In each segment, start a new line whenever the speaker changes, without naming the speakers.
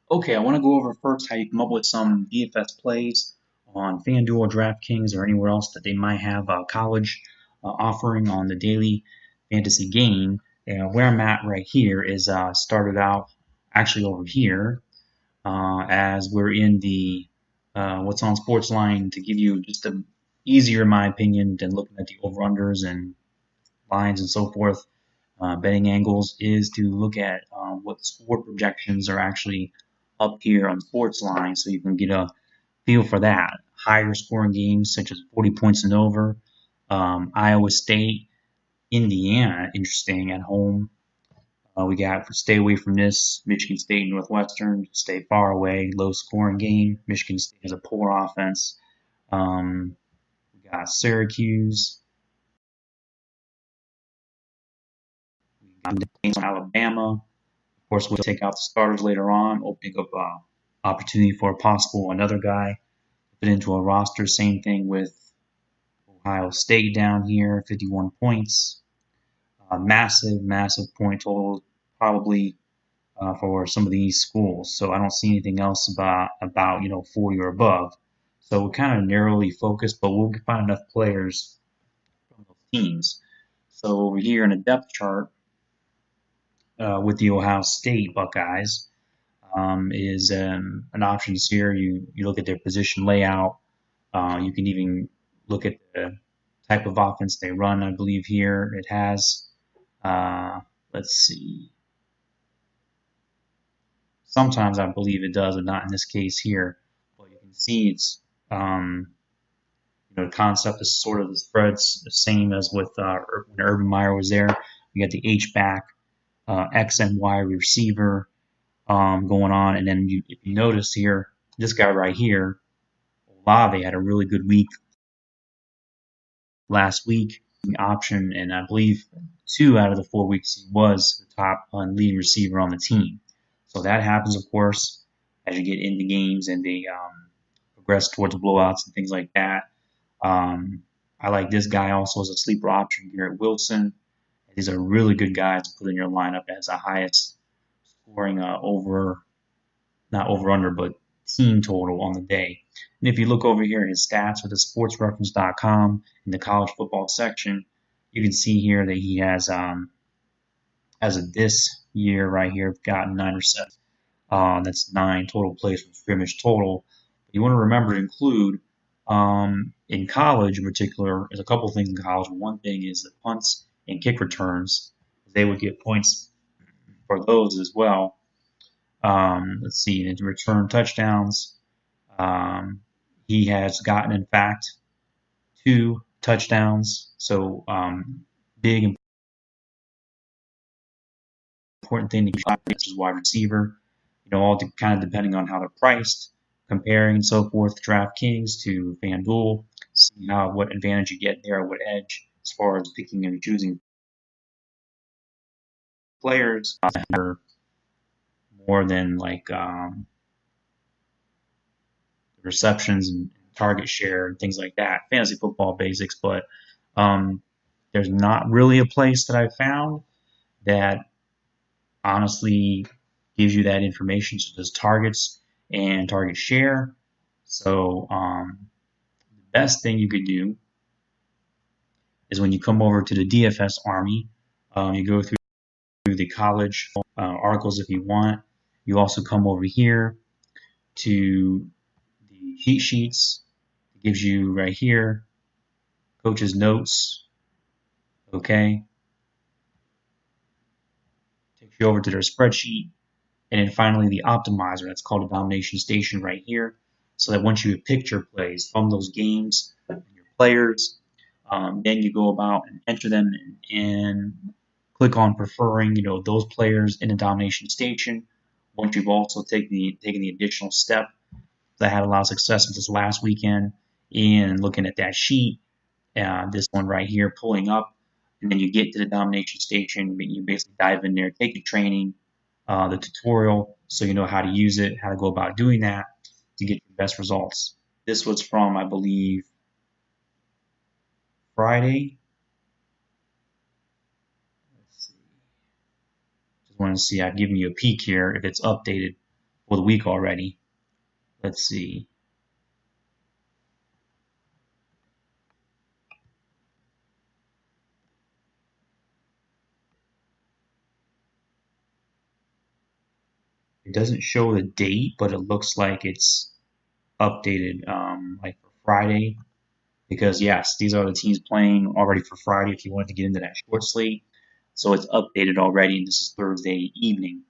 Okay, I want to go over first how you come up with some DFS plays on Fanduel, Draftkings, or anywhere else that they might have a college offering on the daily fantasy game. Where I'm at right here is started out actually over here as we're in the what's on sports line to give you just a easier, in my opinion, than looking at the over-unders and lines and so forth. Betting angles is to look at what score projections are actually up here on sports line so you can get a feel for that. Higher scoring games such as 40 points and over. Iowa State, Indiana, interesting at home. We got stay away from this. Michigan State, Northwestern, stay far away. Low scoring game. Michigan State has a poor offense. We got Syracuse. We got Alabama. Of course, we'll take out the starters later on, opening up opportunity for a possible another guy fit into a roster. Same thing with Ohio State down here, 51 points. Massive point total, probably for some of these schools. So I don't see anything else about 40 or above. So we're kind of narrowly focused, but we'll find enough players from those teams. So over here in a depth chart with the Ohio State Buckeyes, is an options here. You look at their position layout. You can even look at the type of offense they run. I believe here it has. Let's see. Sometimes I believe it does, but not in this case here. But you can see it's the concept is sort of the spreads the same as with when Urban Meyer was there. We got the H back, X and Y receiver going on, and then if you notice here, this guy right here, Olave had a really good week last week, option, and I believe 2 out of the 4 weeks he was the top leading receiver on the team. So that happens, of course, as you get into games and they progress towards blowouts and things like that. I like this guy also as a sleeper option, Garrett Wilson. These are really good guys to put in your lineup as the highest scoring not over under, but team total on the day. And if you look over here at his stats with the sportsreference.com in the college football section, you can see here that he has, as of this year right here, gotten 9 receptions. That's 9 total plays from scrimmage total. But you want to remember to include in college in particular, there's a couple things in college. One thing is the punts and kick returns. They would get points for those as well. Let's see, in return touchdowns, he has gotten, in fact, 2 touchdowns. So big important thing to keep as wide receiver. All kind of depending on how they're priced, comparing and so forth. DraftKings to FanDuel, see what advantage you get there, what edge as far as picking and choosing players more than like receptions and target share and things like that. Fantasy football basics, but there's not really a place that I found that honestly gives you that information, such as targets and target share. So the best thing you could do is when you come over to the DFS Army, you go through the college articles if you want. You also come over here to the cheat sheets. It gives you right here coach's notes. Okay. Takes you over to their spreadsheet. And then finally the optimizer. That's called a domination station right here. So that once you have picked your plays from those games and your players, then you go about and enter them and click on preferring, those players in the domination station. Once you've also taken the additional step that had a lot of success with this last weekend in looking at that sheet, this one right here pulling up, and then you get to the domination station, you basically dive in there, take the training, the tutorial, so you know how to use it, how to go about doing that to get your best results. This was from, I believe, Friday. Let's see. Just want to see, I've given you a peek here if it's updated the week already. Let's see. It doesn't show the date, but it looks like it's updated, like for Friday. Because yes, these are the teams playing already for Friday. If you wanted to get into that short slate, so it's updated already, and this is Thursday evening,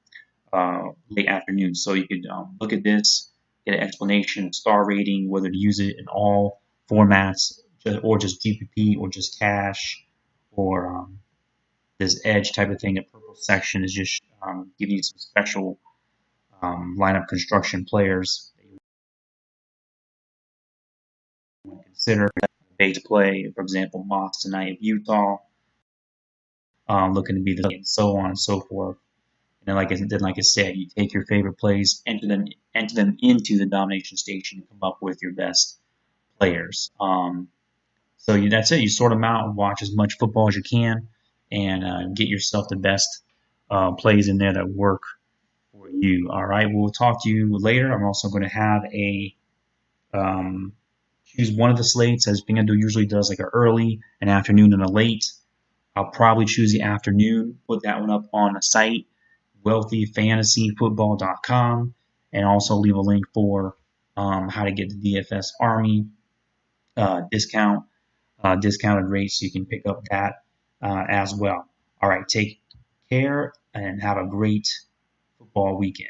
late afternoon. So you could look at this, get an explanation, star rating, whether to use it in all formats, or just GPP, or just cash, or this edge type of thing. The purple section is just giving you some special lineup construction players that you want to consider. Base play, for example, Moss tonight of Utah, looking to be the and so on and so forth. And then like I said, you take your favorite plays, enter them into the domination station, and come up with your best players. That's it. You sort them out, watch as much football as you can, and get yourself the best plays in there that work for you. All right, we'll talk to you later. I'm also going to have a choose one of the slates, as Fanduel usually does, like an early, an afternoon, and a late. I'll probably choose the afternoon, put that one up on the site, wealthyfantasyfootball.com, and also leave a link for how to get the DFS Army discounted rate, so you can pick up that as well. All right, take care and have a great football weekend.